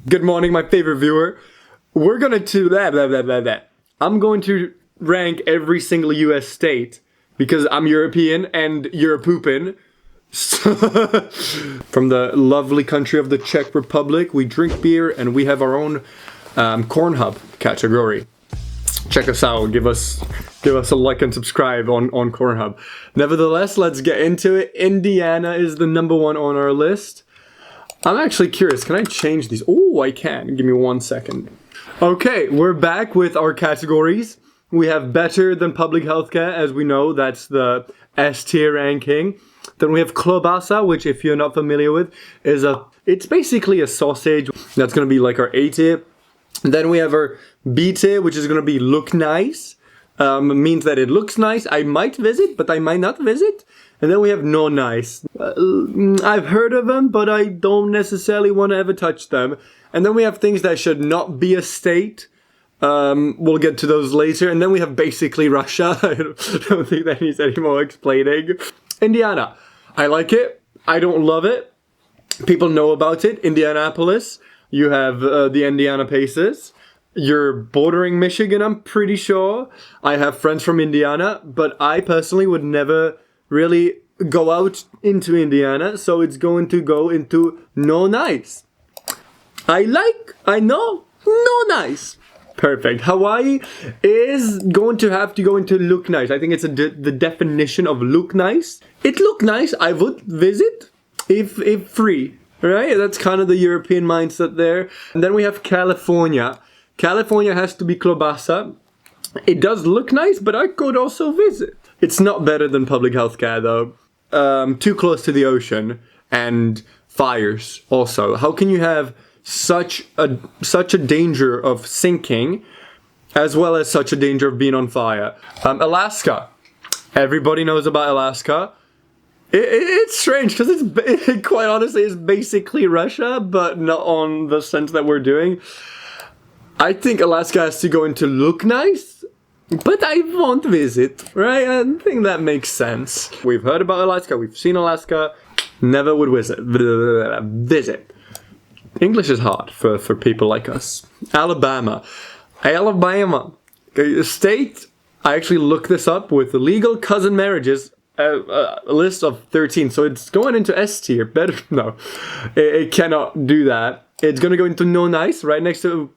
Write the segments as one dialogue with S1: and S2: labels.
S1: Good morning, my favorite viewer. We're gonna do that. I'm going to rank every single US state because I'm European and you're pooping. From the lovely country of the Czech Republic, we drink beer and we have our own Corn Hub category. Check us out. Give us a like and subscribe on Corn Hub. Nevertheless, let's get into it. Indiana is the number one on our list. I'm actually curious. Can I change these? Oh, I can. Give me 1 second. Okay, we're back with our categories. We have better than public healthcare, as we know. That's the S tier ranking. Then we have klobasa, which, if you're not familiar with, it's basically a sausage. That's going to be like our A tier. Then we have our B tier, which is going to be look nice. Means that it looks nice. I might visit, but I might not visit. And then we have no nice. I've heard of them, but I don't necessarily want to ever touch them. And then we have things that should not be a state. We'll get to those later. And then we have basically Russia. I don't think that needs any more explaining. Indiana. I like it. I don't love it. People know about it. Indianapolis. You have the Indiana Pacers. You're bordering Michigan, I'm pretty sure. I have friends from Indiana, but I personally would never really go out into Indiana, so it's going to go into no nice. I know, no nice. Perfect. Hawaii is going to have to go into look nice. I think it's the definition of look nice. It look nice. I would visit if free, right? That's kind of the European mindset there. And then we have California. California has to be klobasa. It does look nice, but I could also visit. It's not better than public healthcare though. Too close to the ocean and fires also. How can you have such a danger of sinking as well as such a danger of being on fire? Alaska. Everybody knows about Alaska. It's strange because it quite honestly is basically Russia, but not on the sense that we're doing. I think Alaska has to go into look nice, but I won't visit, right? I think that makes sense. We've heard about Alaska, we've seen Alaska, never would visit. English is hard for people like us. Alabama. A state, I actually looked this up with legal cousin marriages, a list of 13, so it's going into S tier. Better, no, it cannot do that. It's going to go into no nice, right next to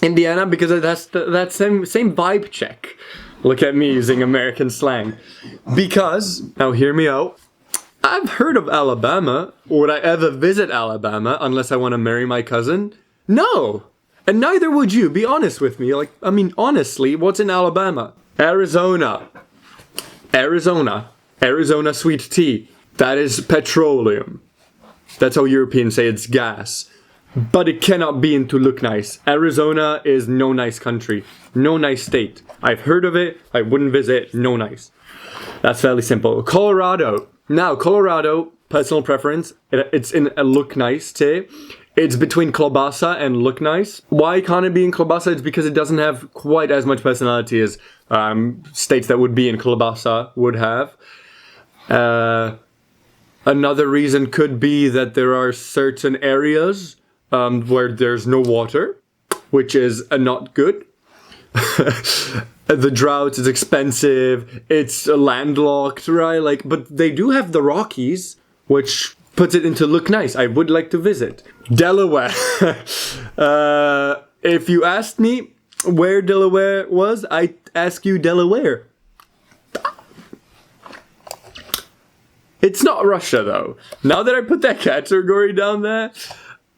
S1: Indiana, because it has that same vibe check. Look at me using American slang. Because, now hear me out, I've heard of Alabama. Would I ever visit Alabama unless I want to marry my cousin? No! And neither would you, be honest with me. Honestly, what's in Alabama? Arizona sweet tea. That is petroleum. That's how Europeans say it's gas. But it cannot be into look nice. Arizona is no nice country. No nice state. I've heard of it. I wouldn't visit. No nice. That's fairly simple. Colorado. Now, Colorado, personal preference. It's in a look nice tier. It's between klobasa and look nice. Why can't it be in klobasa? It's because it doesn't have quite as much personality as states that would be in klobasa would have. Another reason could be that there are certain areas where there's no water, which is not good. The drought is expensive. It's landlocked, right? But they do have the Rockies, which puts it into look nice. I would like to visit. Delaware. If you asked me where Delaware was, I'd ask you Delaware. It's not Russia, though. Now that I put that category down there,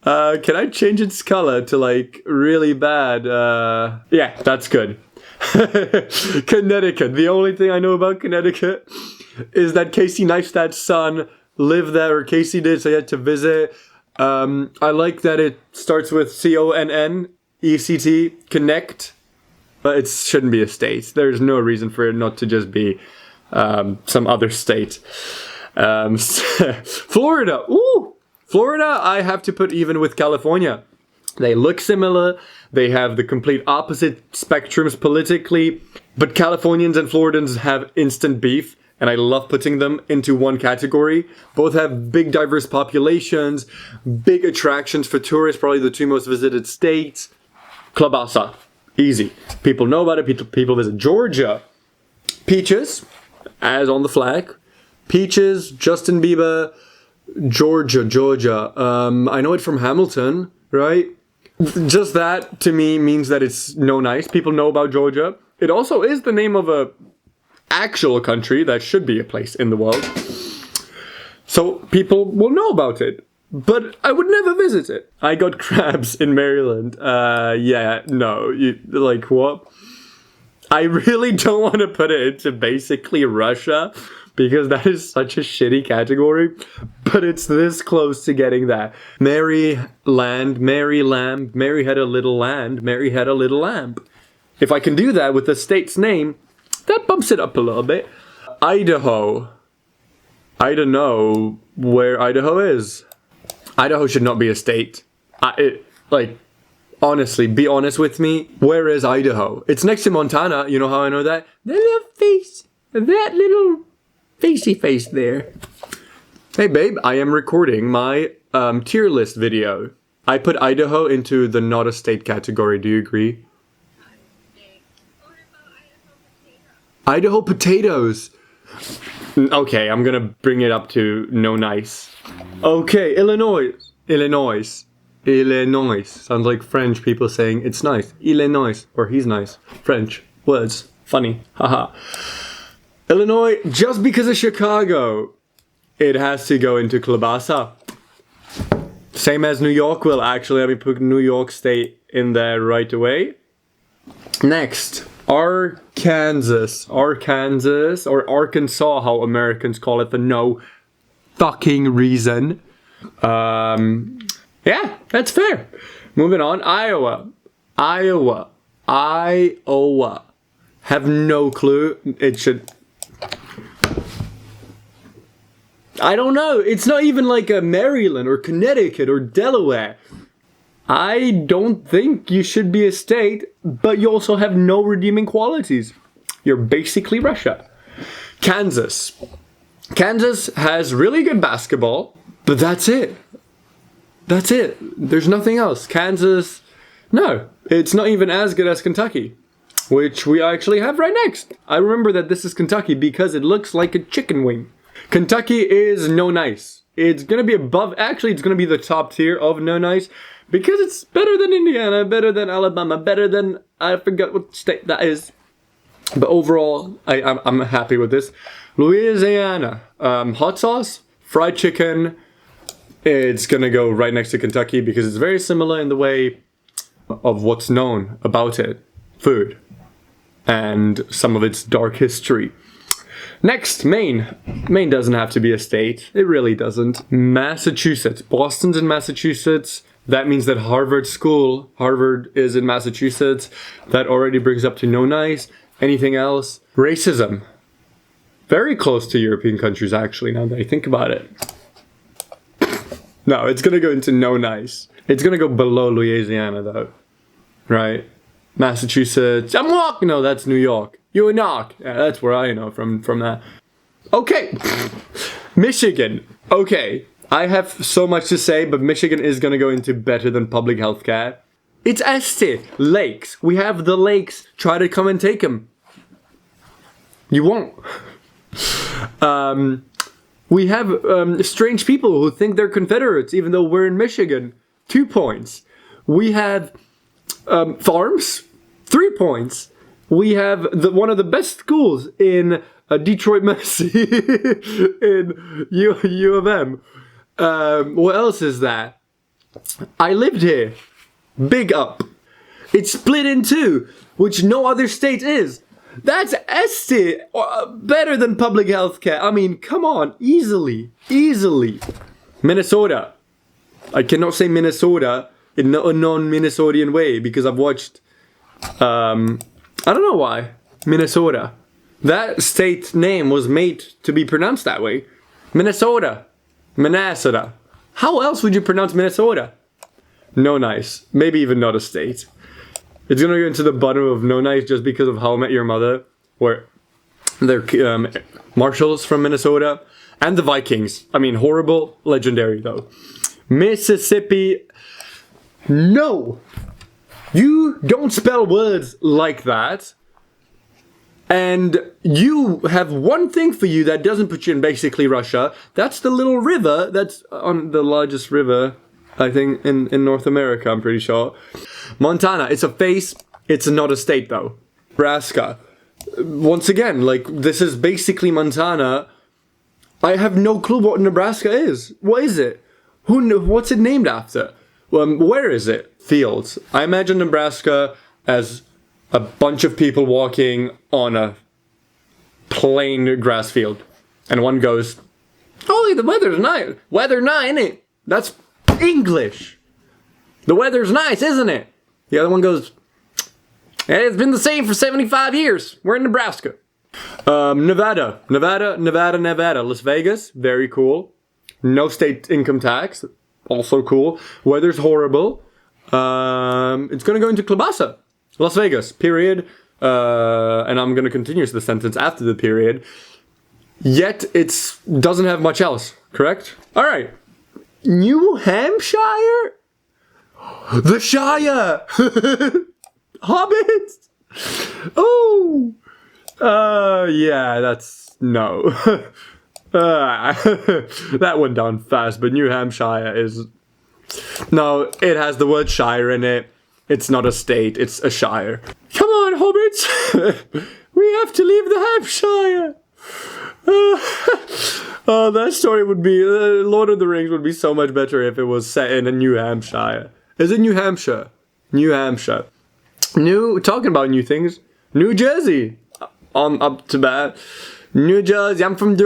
S1: can I change its color to really bad? Yeah, that's good. Connecticut. The only thing I know about Connecticut is that Casey Neistat's son lived there, or Casey did, so he had to visit. I like that it starts with CONNECT, Connect, but it shouldn't be a state. There's no reason for it not to just be some other state. Florida. Ooh! Florida, I have to put even with California. They look similar. They have the complete opposite spectrums politically. But Californians and Floridans have instant beef. and I love putting them into one category. Both have big diverse populations, big attractions for tourists, probably the 2 most visited states. Klobasa, easy. People know about it, people visit. Georgia, peaches, as on the flag. Peaches, Justin Bieber, Georgia. I know it from Hamilton, right? Just that, to me, means that it's no nice. People know about Georgia. It also is the name of a actual country that should be a place in the world. So people will know about it. But I would never visit it. I got crabs in Maryland. Yeah, no. Like, what? I really don't want to put it into basically Russia, because that is such a shitty category, but it's this close to getting that. Mary land, Mary lamb, Mary had a little land, Mary had a little lamb. If I can do that with the state's name, that bumps it up a little bit. Idaho. I don't know where Idaho is. Idaho should not be a state. Honestly, be honest with me. Where is Idaho? It's next to Montana. You know how I know that? That little face. That little facey face there. Hey babe, I am recording my tier list video. I put Idaho into the not a state category. Do you agree? Idaho potatoes. Okay, I'm gonna bring it up to no nice. Okay, Illinois. Sounds like French people saying it's nice. Illinois, or he's nice. French words. Funny. Haha. Illinois, just because of Chicago, it has to go into Klobasa. Same as New York will. Actually, let me put New York State in there right away. Next, Arkansas, or Arkansas, how Americans call it for no fucking reason. Yeah, that's fair. Moving on, Iowa. Have no clue. It should... I don't know. It's not even like a Maryland or Connecticut or Delaware. I don't think you should be a state, but you also have no redeeming qualities. You're basically Russia. Kansas. Kansas has really good basketball, but that's it. That's it. There's nothing else. Kansas, no. It's not even as good as Kentucky, which we actually have right next. I remember that this is Kentucky because it looks like a chicken wing. Kentucky is no nice. It's going to be above, actually it's going to be the top tier of no nice because it's better than Indiana, better than Alabama, better than, I forgot what state that is. But overall, I'm happy with this. Louisiana, hot sauce, fried chicken. It's going to go right next to Kentucky because it's very similar in the way of what's known about it. Food. And some of its dark history. Next, Maine. Maine doesn't have to be a state. It really doesn't. Massachusetts. Boston's in Massachusetts. That means that Harvard is in Massachusetts. That already brings up to no nice. Anything else? Racism. Very close to European countries, actually, now that I think about it. No, it's going to go into no nice. It's going to go below Louisiana, though. Right? Massachusetts. No, that's New York. You knock. Yeah, that's where I know from that. Okay. Michigan. Okay. I have so much to say, but Michigan is going to go into better than public health care. It's ST. Lakes. We have the lakes. Try to come and take them. You won't. We have strange people who think they're Confederates, even though we're in Michigan. 2 points. We have farms. 3 points. We have one of the best schools in Detroit, Mercy, in U of M. What else is that? I lived here. Big up. It's split in two, which no other state is. That's ST, better than public health care. I mean, come on, easily. Minnesota. I cannot say Minnesota in a non-Minnesotian way because I've watched, I don't know why, Minnesota. That state name was made to be pronounced that way. Minnesota. How else would you pronounce Minnesota? No nice. Maybe even not a state. It's gonna go into the bottom of no nice just because of How I Met Your Mother, where They're marshals from Minnesota. And the Vikings. I mean, horrible, legendary though. Mississippi. No! You don't spell words like that. And you have one thing for you that doesn't put you in basically Russia. That's the little river that's on the largest river, I think, in North America, I'm pretty sure. Montana, it's a face, it's not a state though. Nebraska. Once again, like, this is basically Montana. I have no clue what Nebraska is. What is it? What's it named after? Where is it? Fields. I imagine Nebraska as a bunch of people walking on a plain grass field. And one goes, "Oh, the weather's nice. Weather nice, ain't it? That's English. The weather's nice, isn't it?" The other one goes, "Hey, it's been the same for 75 years. We're in Nebraska." Nevada. Las Vegas, very cool. No state income tax, also cool. Weather's horrible. It's gonna go into Klobasa. Las Vegas, period. And I'm gonna continue the sentence after the period. Yet it doesn't have much else, correct? Alright. New Hampshire? The Shire! Hobbits! Oh! Yeah, that's... no. That went down fast, but New Hampshire is... no, it has the word Shire in it. It's not a state, it's a Shire. Come on, hobbits! We have to leave the Hampshire! Oh, that story would be... Lord of the Rings would be so much better if it was set in a New Hampshire. Is it New Hampshire? New Hampshire. Talking about new things. New Jersey! Up to bat. New Jersey, I'm from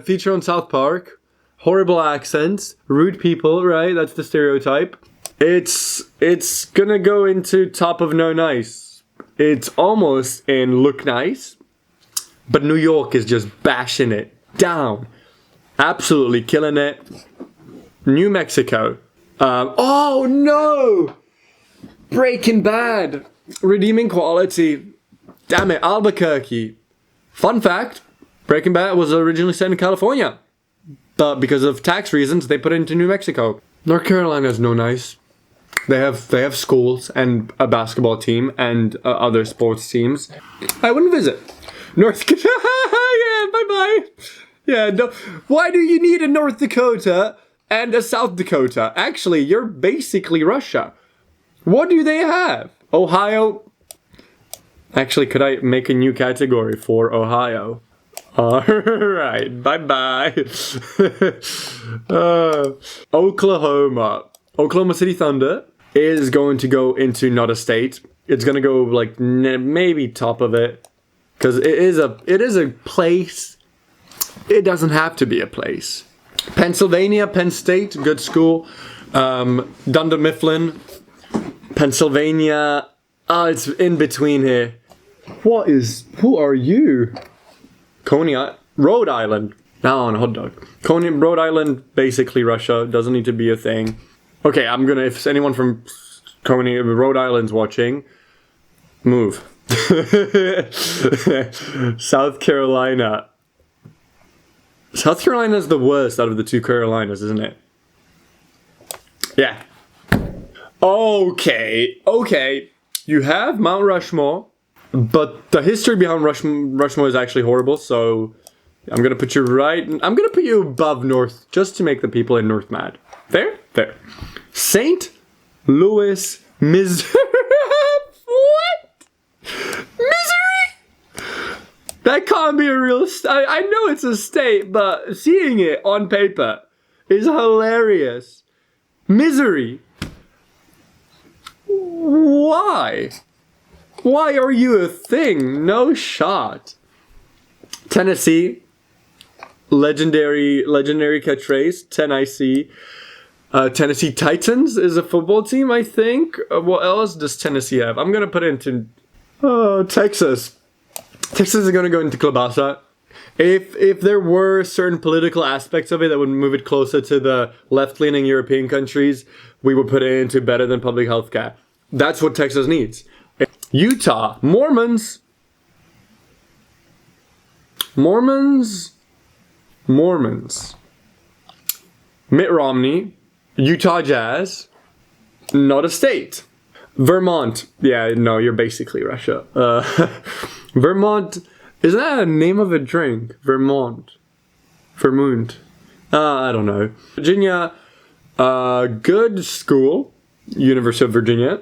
S1: feature on South Park. Horrible accents, rude people, right? That's the stereotype. It's gonna go into top of no nice. It's almost in look nice, but New York is just bashing it down. Absolutely killing it. New Mexico. Oh no! Breaking Bad. Redeeming quality. Damn it, Albuquerque. Fun fact, Breaking Bad was originally set in California. But because of tax reasons, they put it into New Mexico. North Carolina's no nice. They have schools and a basketball team and other sports teams. I wouldn't visit. North yeah, bye-bye. Yeah, no. Why do you need a North Dakota and a South Dakota? Actually, you're basically Russia. What do they have? Ohio... Actually, could I make a new category for Ohio? Alright, bye-bye. Oklahoma. Oklahoma City Thunder is going to go into not a state. It's going to go like maybe top of it. Because it is a place. It doesn't have to be a place. Pennsylvania, Penn State, good school. Dunder Mifflin, Pennsylvania. Oh, it's in between here. Who are you? Coney, Rhode Island. Now on a hot dog. Coney, Rhode Island, basically Russia. Doesn't need to be a thing. Okay, if anyone from Coney, Rhode Island's watching, move. South Carolina. South Carolina's the worst out of the two Carolinas, isn't it? Yeah. Okay. You have Mount Rushmore, but the history behind Rushmore is actually horrible, so I'm gonna put you above North, just to make the people in North mad. Fair? Fair. St. Louis, Missouri. What? Missouri? That can't be a real I know it's a state, but seeing it on paper is hilarious. Missouri. Why? Why are you a thing? No shot. Tennessee. Legendary catchphrase. Tennessee. Tennessee Titans is a football team, I think. What else does Tennessee have? I'm gonna put it into Texas. Texas is gonna go into Klobasa. If there were certain political aspects of it that would move it closer to the left-leaning European countries, we would put it into better than public health care. That's what Texas needs. Utah, Mormons. Mormons. Mitt Romney. Utah Jazz. Not a state. Vermont. Yeah, no, you're basically Russia. Vermont. Isn't that a name of a drink? Vermont. I don't know. Virginia. Good school. University of Virginia.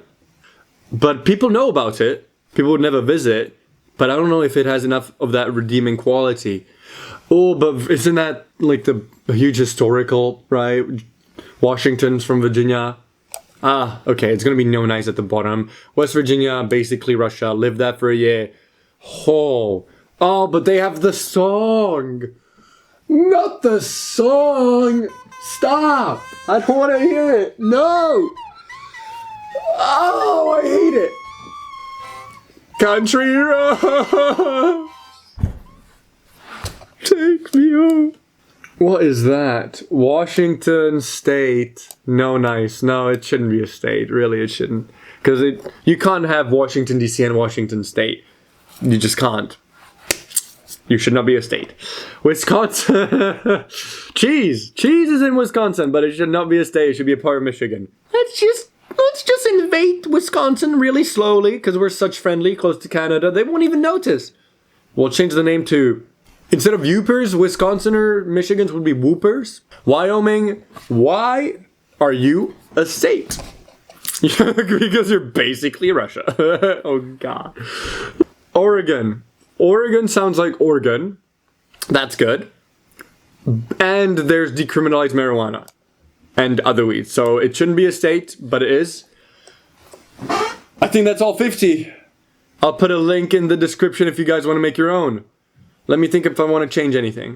S1: But people know about it. People would never visit. But I don't know if it has enough of that redeeming quality. Oh, but isn't that like the huge historical, right? Washington's from Virginia. Okay, it's gonna be no nice at the bottom. West Virginia, basically Russia. Lived that for a year. Oh, but they have the song. Not the song. Stop. I don't want to hear it. No. Oh, I hate it. Country road. Take me home. What is that? Washington State. No, nice. No, it shouldn't be a state. Really, it shouldn't. Because you can't have Washington, D.C. and Washington State. You just can't. You should not be a state. Wisconsin. Cheese. Cheese is in Wisconsin, but it should not be a state. It should be a part of Michigan. Let's just invade Wisconsin really slowly, because we're such friendly, close to Canada. They won't even notice. We'll change the name to... Instead of Yoopers, Wisconsin or Michigans would be Whoopers. Wyoming, why are you a state? Because you're basically Russia. Oh, God. Oregon. Oregon sounds like Oregon. That's good. And there's decriminalized marijuana. And other weeds. So it shouldn't be a state, but it is. I think that's all 50. I'll put a link in the description if you guys want to make your own. Let me think if I want to change anything.